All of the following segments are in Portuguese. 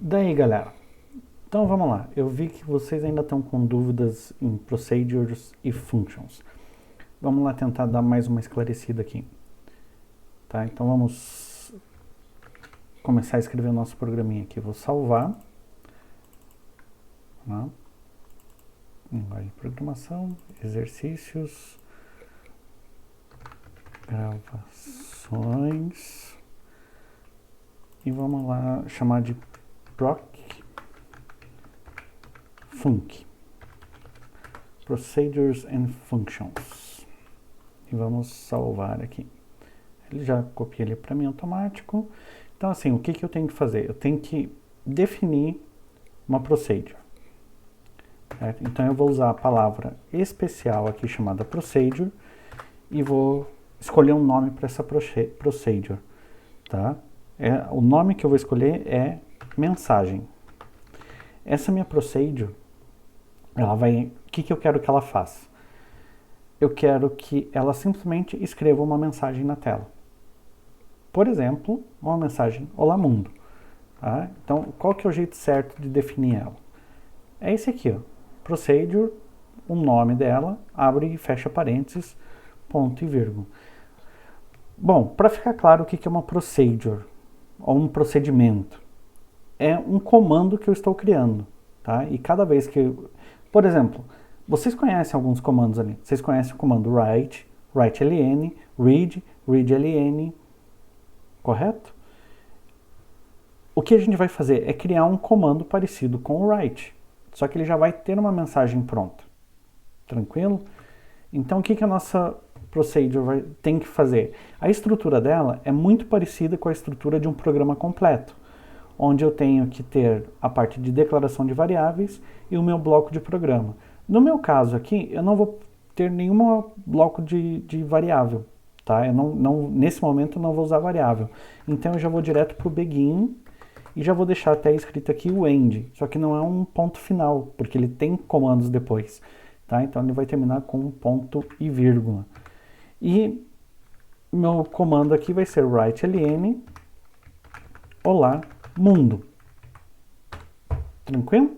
Daí, galera. Então vamos lá. Eu vi que vocês ainda estão com dúvidas em procedures e functions. Vamos lá tentar dar mais uma esclarecida aqui. Tá? Então vamos começar a escrever o nosso programinha aqui. Vou salvar. Tá? Linguagem de programação, exercícios, gravações. E vamos lá chamar de proc func. Procedures and Functions. E vamos salvar aqui. Ele já copia ele para mim automático. Então assim, o que eu tenho que fazer? Eu tenho que definir uma procedure. Certo? Então eu vou usar a palavra especial aqui chamada procedure e vou escolher um nome para essa procedure. Tá? O nome que eu vou escolher é mensagem. Essa minha procedure, ela vai... O que eu quero que ela faça? Eu quero que ela simplesmente escreva uma mensagem na tela. Por exemplo, uma mensagem Olá Mundo. Tá? Então, qual que é o jeito certo de definir ela? É esse aqui, ó. Procedure, o nome dela, abre e fecha parênteses, ponto e vírgula. Bom, para ficar claro o que é uma procedure, ou um procedimento, é um comando que eu estou criando, tá? E cada vez que... Por exemplo, vocês conhecem alguns comandos ali. Vocês conhecem o comando write, write-ln, read, read-ln, correto? O que a gente vai fazer é criar um comando parecido com o write, só que ele já vai ter uma mensagem pronta. Tranquilo? Então, o que a nossa procedure tem que fazer? A estrutura dela é muito parecida com a estrutura de um programa completo, onde eu tenho que ter a parte de declaração de variáveis e o meu bloco de programa. No meu caso aqui, eu não vou ter nenhum bloco de variável, tá? Nesse momento eu não vou usar variável. Então eu já vou direto para o begin e já vou deixar até escrito aqui o end, só que não é um ponto final, porque ele tem comandos depois, tá? Então ele vai terminar com um ponto e vírgula. E meu comando aqui vai ser write-ln olá mundo. Tranquilo?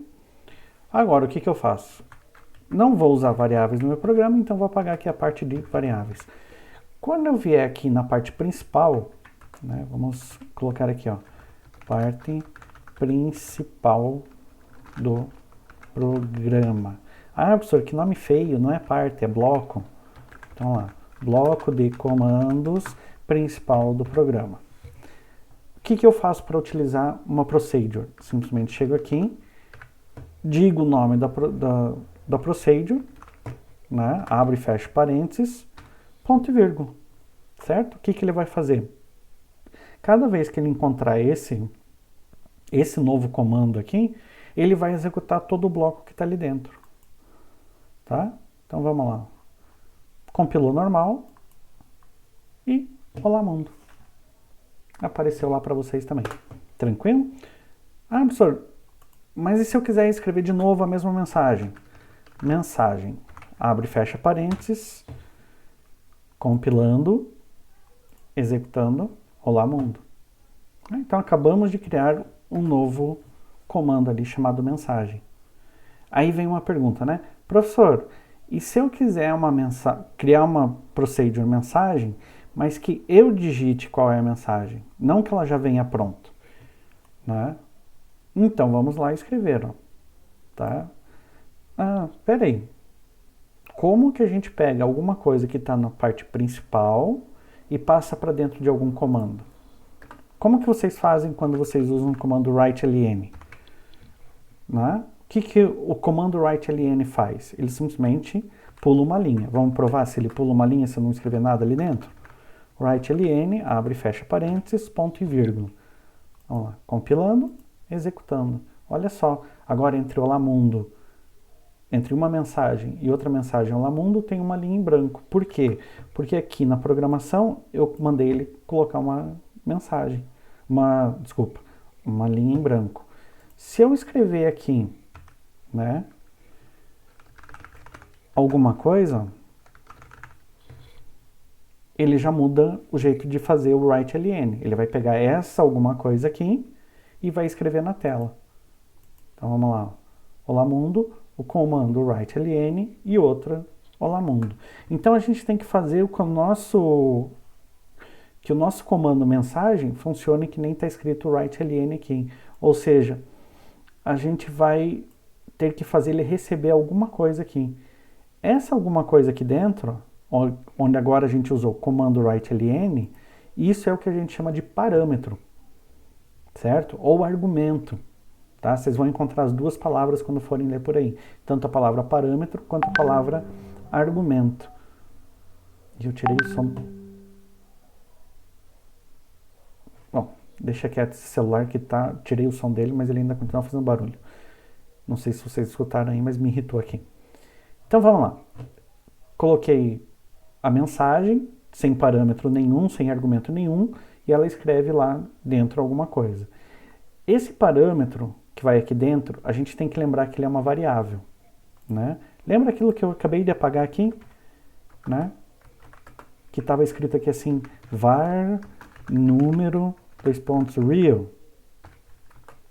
Agora, o que eu faço? Não vou usar variáveis no meu programa, então vou apagar aqui a parte de variáveis. Quando eu vier aqui na parte principal, né, vamos colocar aqui, ó, parte principal do programa. Ah, professor, que nome feio, não é parte, é bloco. Então lá, bloco de comandos principal do programa. O que eu faço para utilizar uma procedure? Simplesmente chego aqui, digo o nome da procedure, né? Abre e fecha parênteses, ponto e vírgula, certo? O que ele vai fazer? Cada vez que ele encontrar esse novo comando aqui, ele vai executar todo o bloco que está ali dentro, tá? Então vamos lá. Compilou normal e olá mundo. Apareceu lá para vocês também. Tranquilo? Ah, professor, mas e se eu quiser escrever de novo a mesma mensagem? Mensagem, abre e fecha parênteses, compilando, executando, olá mundo. Então acabamos de criar um novo comando ali chamado mensagem. Aí vem uma pergunta, né? Professor, e se eu quiser criar uma procedure mensagem, mas que eu digite qual é a mensagem, não que ela já venha pronto, né? Então vamos lá escrever, ó, tá? Ah, peraí. Como que a gente pega alguma coisa que está na parte principal e passa para dentro de algum comando? Como que vocês fazem quando vocês usam o comando write-ln? Né? O que o comando write-ln faz? Ele simplesmente pula uma linha. Vamos provar se ele pula uma linha se eu não escrever nada ali dentro? Write-ln, abre e fecha parênteses, ponto e vírgula. Vamos lá, compilando, executando. Olha só, agora entre olá mundo, entre uma mensagem e outra mensagem olá mundo, tem uma linha em branco. Por quê? Porque aqui na programação eu mandei ele colocar uma mensagem, uma linha em branco. Se eu escrever aqui, né, alguma coisa, ele já muda o jeito de fazer o write-ln. Ele vai pegar essa alguma coisa aqui e vai escrever na tela. Então vamos lá. Olá mundo, o comando write-ln e outra olá mundo. Então a gente tem que fazer que o nosso comando mensagem funcione que nem está escrito write-ln aqui. Ou seja, a gente vai ter que fazer ele receber alguma coisa aqui. Essa alguma coisa aqui dentro, onde agora a gente usou o comando write-ln, isso é o que a gente chama de parâmetro, certo? Ou argumento, tá? Vocês vão encontrar as duas palavras quando forem ler por aí. Tanto a palavra parâmetro quanto a palavra argumento. E eu tirei o som. Bom, deixa quieto esse celular que tá... Tirei o som dele, mas ele ainda continua fazendo barulho. Não sei se vocês escutaram aí, mas me irritou aqui. Então vamos lá. Coloquei a mensagem, sem parâmetro nenhum, sem argumento nenhum, e ela escreve lá dentro alguma coisa. Esse parâmetro que vai aqui dentro, a gente tem que lembrar que ele é uma variável, né? Lembra aquilo que eu acabei de apagar aqui, né? Que estava escrito aqui assim, var número, real,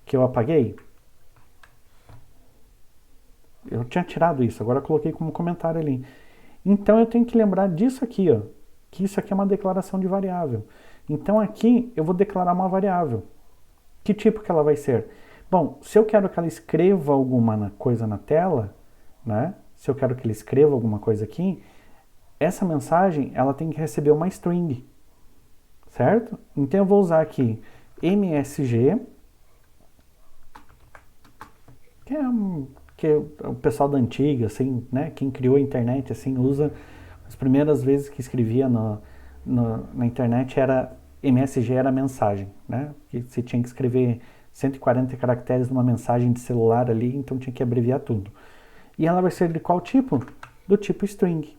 que eu apaguei? Eu tinha tirado isso, agora eu coloquei como comentário ali. Então eu tenho que lembrar disso aqui, ó, que isso aqui é uma declaração de variável. Então aqui eu vou declarar uma variável. Que tipo que ela vai ser? Bom, se eu quero que ela escreva alguma coisa na tela, né? Se eu quero que ele escreva alguma coisa aqui, essa mensagem ela tem que receber uma string, certo? Então eu vou usar aqui MSG, que é o pessoal da antiga, assim, né? Quem criou a internet, assim, usa. As primeiras vezes que escrevia na internet era MSG, era mensagem, né? Que você tinha que escrever 140 caracteres numa mensagem de celular ali, então tinha que abreviar tudo. E ela vai ser de qual tipo? Do tipo string,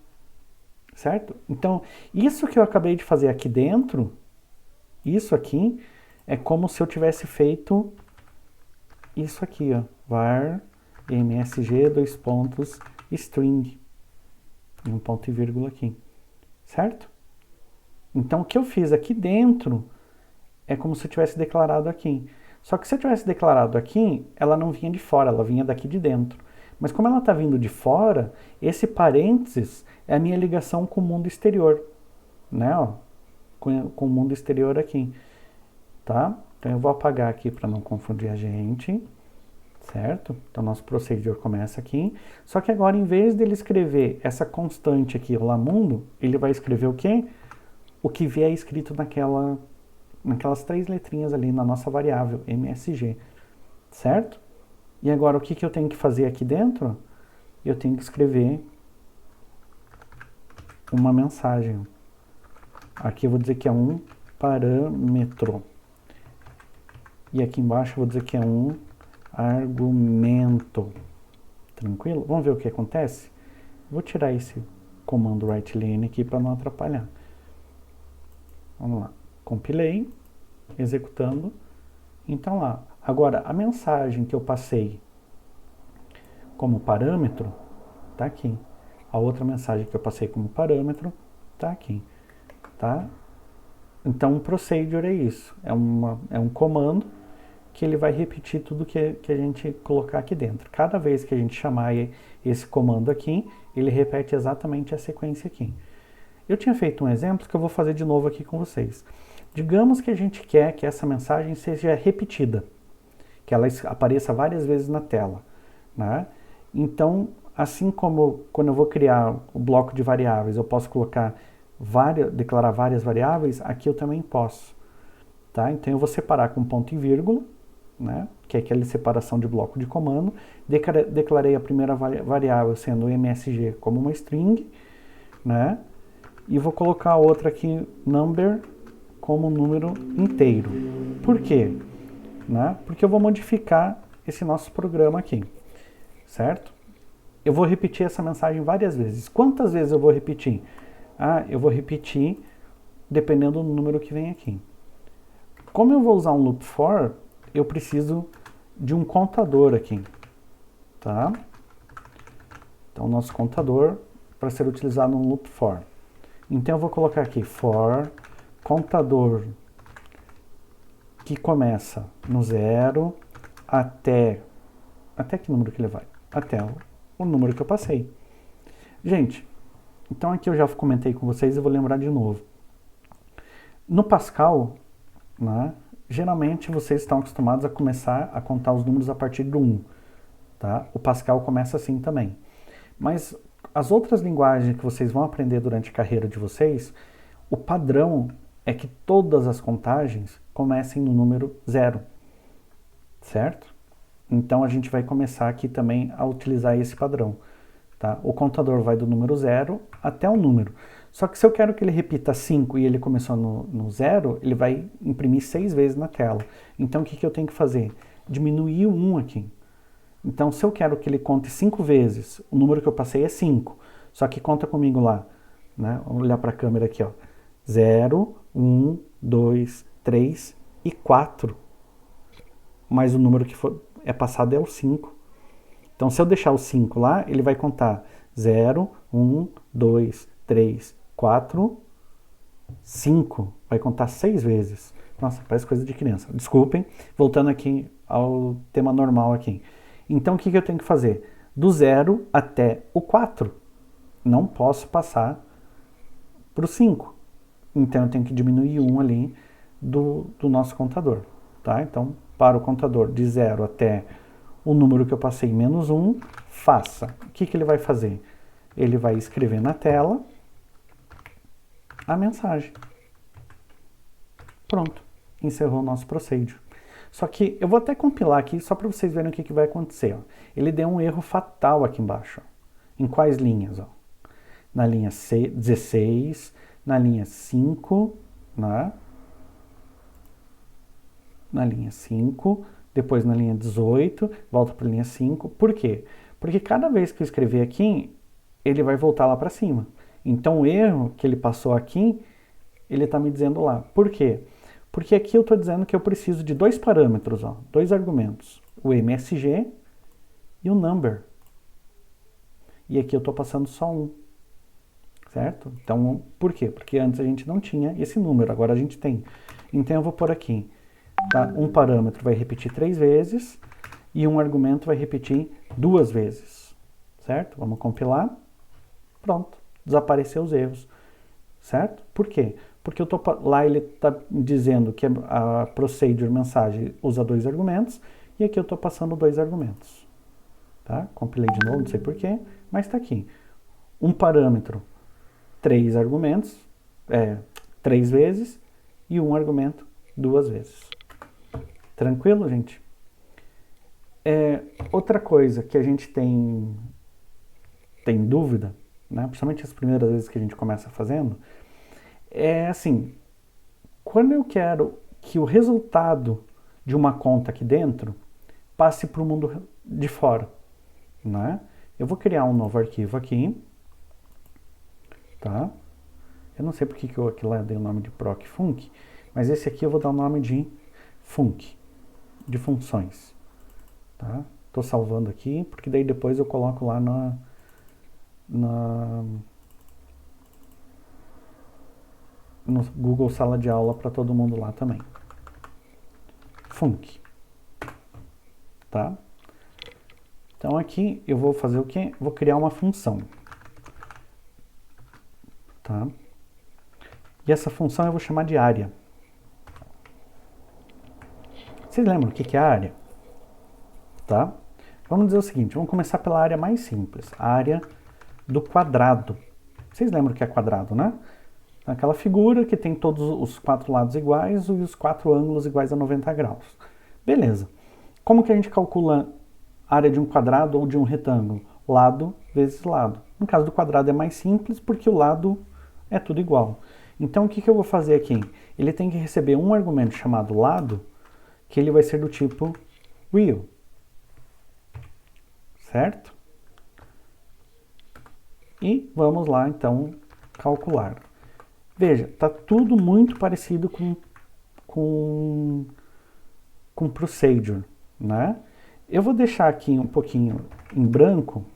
certo? Então, isso que eu acabei de fazer aqui dentro, isso aqui, é como se eu tivesse feito isso aqui, ó, var msg, dois pontos, string, e um ponto e vírgula aqui, certo? Então, o que eu fiz aqui dentro é como se eu tivesse declarado aqui. Só que se eu tivesse declarado aqui, ela não vinha de fora, ela vinha daqui de dentro. Mas como ela está vindo de fora, esse parênteses é a minha ligação com o mundo exterior, né? Ó, com o mundo exterior aqui, tá? Então eu vou apagar aqui para não confundir a gente, certo? Então nosso procedure começa aqui. Só que agora, em vez dele escrever essa constante aqui, olá mundo, ele vai escrever o quê? O que vier escrito naquelas três letrinhas ali na nossa variável, MSG, certo? E agora o que eu tenho que fazer aqui dentro? Eu tenho que escrever uma mensagem. Aqui eu vou dizer que é um parâmetro. E aqui embaixo eu vou dizer que é um argumento. Tranquilo? Vamos ver o que acontece? Vou tirar esse comando write-ln aqui para não atrapalhar. Vamos lá. Compilei, executando. Então lá. Agora, a mensagem que eu passei como parâmetro está aqui. A outra mensagem que eu passei como parâmetro está aqui. Tá? Então, o procedure é isso. É um comando que ele vai repetir tudo que a gente colocar aqui dentro. Cada vez que a gente chamar esse comando aqui, ele repete exatamente a sequência aqui. Eu tinha feito um exemplo que eu vou fazer de novo aqui com vocês. Digamos que a gente quer que essa mensagem seja repetida, que ela apareça várias vezes na tela, né? Então, assim como quando eu vou criar o bloco de variáveis, eu posso declarar várias variáveis, aqui eu também posso, tá? Então eu vou separar com ponto e vírgula, né? Que é aquela separação de bloco de comando. Declarei a primeira variável sendo o MSG como uma string, né? E vou colocar a outra aqui, number, como número inteiro. Por quê? Né? Porque eu vou modificar esse nosso programa aqui, certo? Eu vou repetir essa mensagem várias vezes. Quantas vezes eu vou repetir? Eu vou repetir dependendo do número que vem aqui. Como eu vou usar um loop for, eu preciso de um contador aqui, tá? Então, o nosso contador para ser utilizado no loop for. Então, eu vou colocar aqui for contador que começa no 0 até que número que ele vai? Até o número que eu passei. Gente, então aqui eu já comentei com vocês e vou lembrar de novo. No Pascal, né, geralmente vocês estão acostumados a começar a contar os números a partir do 1. Tá? O Pascal começa assim também. Mas as outras linguagens que vocês vão aprender durante a carreira de vocês, o padrão é que todas as contagens comecem no número 0. Certo? Então a gente vai começar aqui também a utilizar esse padrão. Tá? O contador vai do número 0 até o número. Só que se eu quero que ele repita 5 e ele começou no 0, ele vai imprimir 6 vezes na tela. Então o que eu tenho que fazer? Diminuir o 1 aqui. Então se eu quero que ele conte 5 vezes, o número que eu passei é 5. Só que conta comigo lá. Né? Vamos olhar para a câmera aqui. 0, 1, 2, 3 e 4. Mas o número que é passado é o 5. Então, se eu deixar o 5 lá, ele vai contar 0, 1, 2, 3, 4, 5. Vai contar 6 vezes. Nossa, parece coisa de criança. Desculpem. Voltando aqui ao tema normal aqui. Então, o que eu tenho que fazer? Do 0 até o 4. Não posso passar para o 5. Então, eu tenho que diminuir 1 ali do nosso contador. Tá? Então, para o contador de 0 até o número que eu passei menos 1, faça. O que ele vai fazer? Ele vai escrever na tela a mensagem. Pronto. Encerrou o nosso procedure. Só que eu vou até compilar aqui só para vocês verem o que vai acontecer. Ele deu um erro fatal aqui embaixo. Em quais linhas? Na linha 16, na linha 5, né? Na linha 5, depois na linha 18, volta para a linha 5. Por quê? Porque cada vez que eu escrever aqui, ele vai voltar lá para cima. Então o erro que ele passou aqui, ele está me dizendo lá. Por quê? Porque aqui eu estou dizendo que eu preciso de 2 parâmetros, 2 argumentos. O MSG e o number. E aqui eu estou passando só um. Certo? Então, por quê? Porque antes a gente não tinha esse número, agora a gente tem. Então eu vou pôr aqui. Tá? Um parâmetro vai repetir 3 vezes e um argumento vai repetir 2 vezes. Certo? Vamos compilar. Pronto. Desapareceu os erros. Certo? Por quê? Porque lá ele está dizendo que a procedure mensagem usa 2 argumentos e aqui eu estou passando 2 argumentos. Tá? Compilei de novo, não sei porquê, mas está aqui. Um parâmetro, 3 argumentos, 3 vezes e um argumento 2 vezes. Tranquilo, gente? Outra coisa que a gente tem dúvida, né? Principalmente as primeiras vezes que a gente começa fazendo, é assim, quando eu quero que o resultado de uma conta aqui dentro passe para o mundo de fora, né? Eu vou criar um novo arquivo aqui, tá? Eu não sei porque que eu aqui lá dei o nome de procfunc, mas esse aqui eu vou dar o nome de func, de funções, tá? Tô salvando aqui, porque daí depois eu coloco lá no Google Sala de Aula para todo mundo lá também. Func. Tá? Então aqui eu vou fazer o quê? Vou criar uma função. Tá? E essa função eu vou chamar de área. Vocês lembram o que é a área? Tá? Vamos dizer o seguinte, vamos começar pela área mais simples. A área do quadrado. Vocês lembram o que é quadrado, né? Aquela figura que tem todos os 4 lados iguais e os 4 ângulos iguais a 90 graus. Beleza. Como que a gente calcula a área de um quadrado ou de um retângulo? Lado vezes lado. No caso do quadrado é mais simples porque o lado é tudo igual. Então o que eu vou fazer aqui? Ele tem que receber um argumento chamado lado, que ele vai ser do tipo real. Certo? E vamos lá então calcular. Veja, está tudo muito parecido com procedure, né? Eu vou deixar aqui um pouquinho em branco,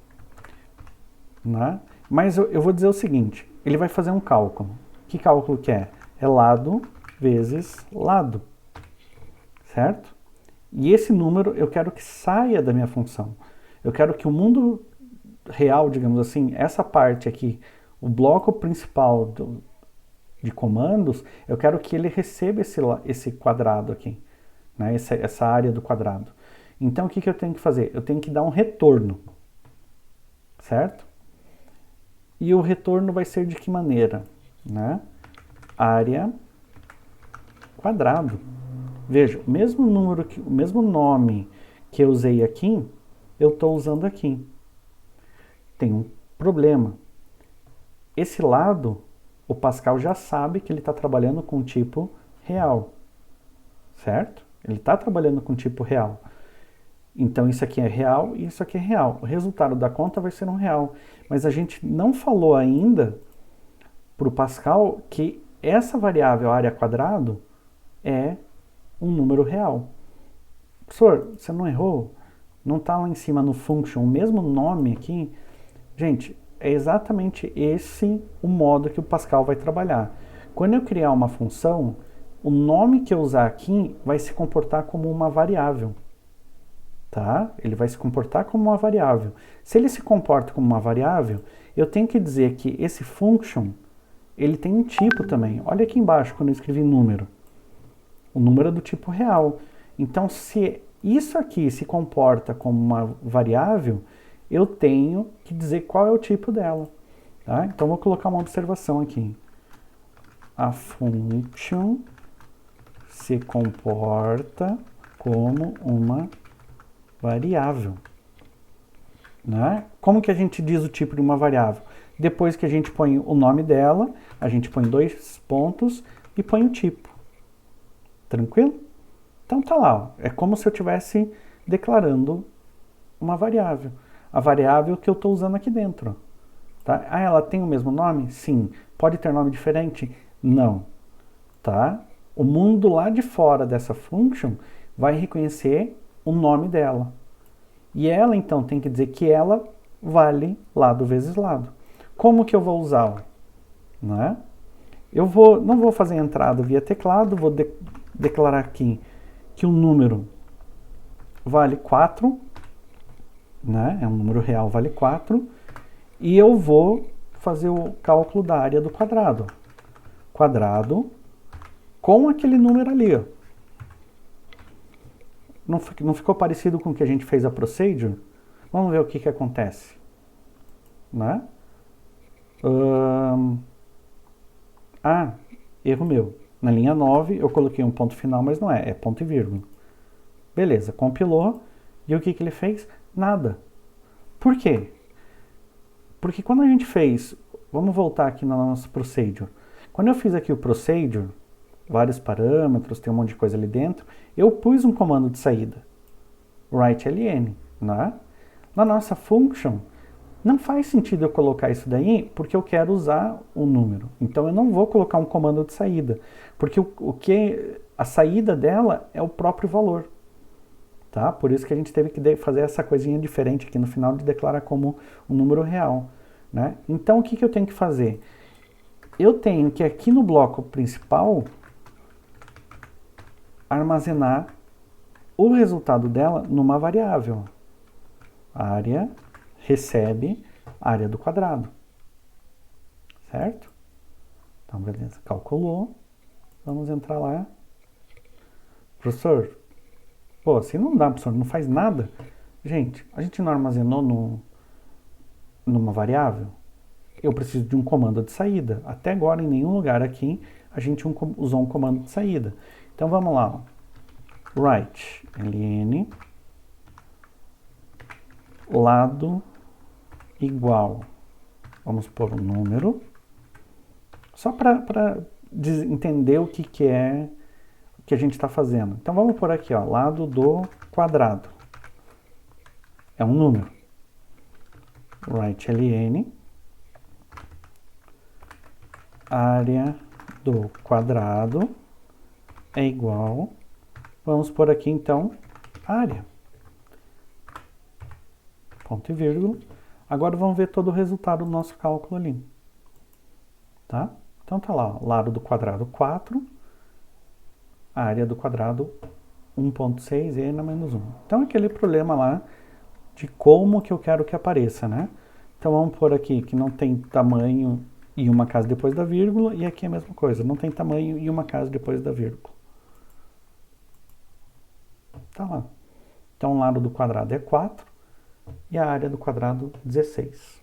né? Mas eu vou dizer o seguinte, ele vai fazer um cálculo. Que cálculo que é? É lado vezes lado. certo? E esse número eu quero que saia da minha função. Eu quero que o mundo real, digamos assim, essa parte aqui, o bloco principal de comandos, eu quero que ele receba esse quadrado aqui, né? Essa área do quadrado. Então, o que eu tenho que fazer? Eu tenho que dar um retorno, certo? E o retorno vai ser de que maneira? Né? Área quadrado. Veja, o mesmo número, o mesmo nome que eu usei aqui, eu estou usando aqui. Tem um problema. Esse lado, o Pascal já sabe que ele está trabalhando com tipo real, certo? Ele está trabalhando com tipo real. Então isso aqui é real e isso aqui é real. O resultado da conta vai ser um real. Mas a gente não falou ainda para o Pascal que essa variável área quadrado é um número real. Professor, você não errou? Não está lá em cima no function o mesmo nome aqui? Gente, é exatamente esse o modo que o Pascal vai trabalhar. Quando eu criar uma função, o nome que eu usar aqui vai se comportar como uma variável. Tá? Ele vai se comportar como uma variável. Se ele se comporta como uma variável, eu tenho que dizer que esse function, ele tem um tipo também. Olha aqui embaixo quando eu escrevi número. O número é do tipo real. Então, se isso aqui se comporta como uma variável, eu tenho que dizer qual é o tipo dela. Tá? Então, vou colocar uma observação aqui. A function se comporta como uma variável. Né? Como que a gente diz o tipo de uma variável? Depois que a gente põe o nome dela, a gente põe 2 pontos e põe o tipo. Tranquilo? Então tá lá, ó. É como se eu estivesse declarando uma variável. A variável que eu estou usando aqui dentro. Tá? Ah, ela tem o mesmo nome? Sim. Pode ter nome diferente? Não. Tá? O mundo lá de fora dessa function vai reconhecer o nome dela. E ela, então, tem que dizer que ela vale lado vezes lado. Como que eu vou usá-la? Né? Não vou fazer entrada via teclado, vou declarar aqui que o número vale 4, né? É um número real, vale 4, e eu vou fazer o cálculo da área do quadrado. Quadrado com aquele número ali, ó. Não ficou parecido com o que a gente fez a procedure? Vamos ver o que acontece. Né? Erro meu. Na linha 9 eu coloquei um ponto final, mas não é ponto e vírgula. Beleza, compilou. E o que ele fez? Nada. Por quê? Porque quando a gente fez... Vamos voltar aqui na nossa procedure. Quando eu fiz aqui o procedure, vários parâmetros, tem um monte de coisa ali dentro, eu pus um comando de saída. WriteLN. Né? Na nossa function, não faz sentido eu colocar isso daí porque eu quero usar o número. Então eu não vou colocar um comando de saída, porque a saída dela é o próprio valor. Tá? Por isso que a gente teve que fazer essa coisinha diferente aqui no final de declarar como um número real. Né? Então o que eu tenho que fazer? Eu tenho que aqui no bloco principal armazenar o resultado dela numa variável. Área recebe área do quadrado. Certo? Então, beleza. Calculou. Vamos entrar lá. Professor, pô, assim não dá, professor, não faz nada. Gente, a gente não armazenou numa variável? Eu preciso de um comando de saída. Até agora, em nenhum lugar aqui, a gente usou um comando de saída. Então, vamos lá. Ó. Write, ln, lado igual. Vamos pôr um número. Só para entender o que é o que a gente está fazendo. Então, vamos por aqui, ó, lado do quadrado. É um número. WriteLN, área do quadrado é igual, vamos por aqui então, área. Ponto e vírgula. Agora vamos ver todo o resultado do nosso cálculo ali. Tá? Então tá lá, ó, lado do quadrado 4, área do quadrado 1.6 e n menos 1. Então, aquele problema lá de como que eu quero que apareça, né? Então, vamos pôr aqui que não tem tamanho e uma casa depois da vírgula, e aqui é a mesma coisa, não tem tamanho e uma casa depois da vírgula. Tá lá. Então, o lado do quadrado é 4 e a área do quadrado 16.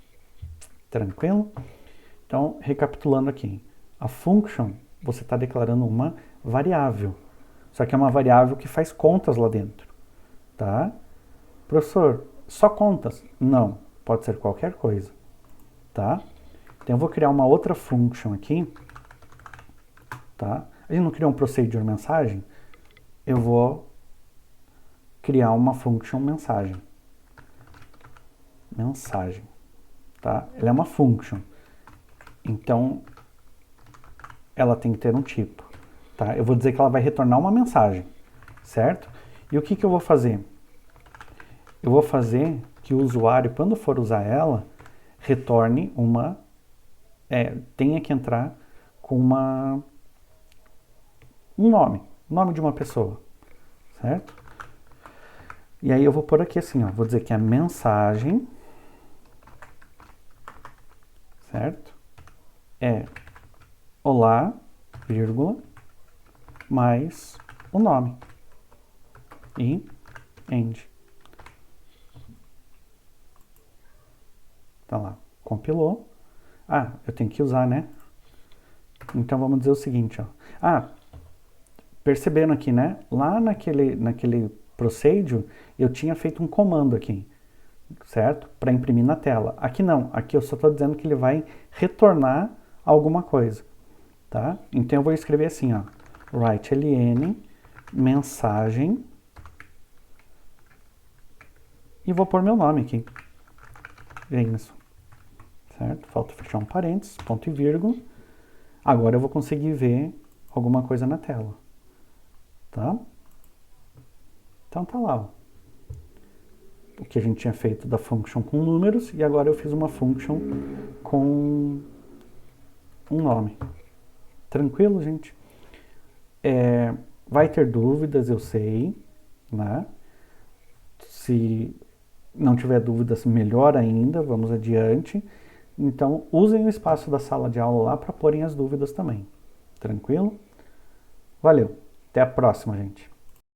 Tranquilo? Então, recapitulando aqui. A function, você está declarando uma variável. Só que é uma variável que faz contas lá dentro. Tá? Professor, só contas? Não, pode ser qualquer coisa. Tá? Então, eu vou criar uma outra function aqui. Tá? A gente não criou um procedure mensagem? Eu vou criar uma function mensagem. Mensagem. Tá? Ela é uma function. Então, ela tem que ter um tipo. Tá? Eu vou dizer que ela vai retornar uma mensagem, certo? E o que, que eu vou fazer? Eu vou fazer que o usuário, quando for usar ela, retorne uma... tenha que entrar com um nome de uma pessoa, certo? E aí eu vou pôr aqui assim, ó, vou dizer que a mensagem, certo? É olá, vírgula, mais o nome. E end. Tá lá, compilou. Ah, eu tenho que usar, né? Então vamos dizer o seguinte, ó. Ah, percebendo aqui, né? Lá naquele procedure, eu tinha feito um comando aqui, certo? Para imprimir na tela. Aqui não, aqui eu só estou dizendo que ele vai retornar alguma coisa, tá? Então eu vou escrever assim, ó. Write ln mensagem e vou pôr meu nome aqui. Isso. Certo? Falta fechar um parênteses, ponto e vírgula. Agora eu vou conseguir ver alguma coisa na tela. Tá? Então tá lá. Ó. O que a gente tinha feito da function com números e agora eu fiz uma function com um nome. Tranquilo, gente? Vai ter dúvidas, eu sei, né? Se não tiver dúvidas, melhor ainda, vamos adiante. Então, usem o espaço da sala de aula lá para porem as dúvidas também. Tranquilo? Valeu. Até a próxima, gente.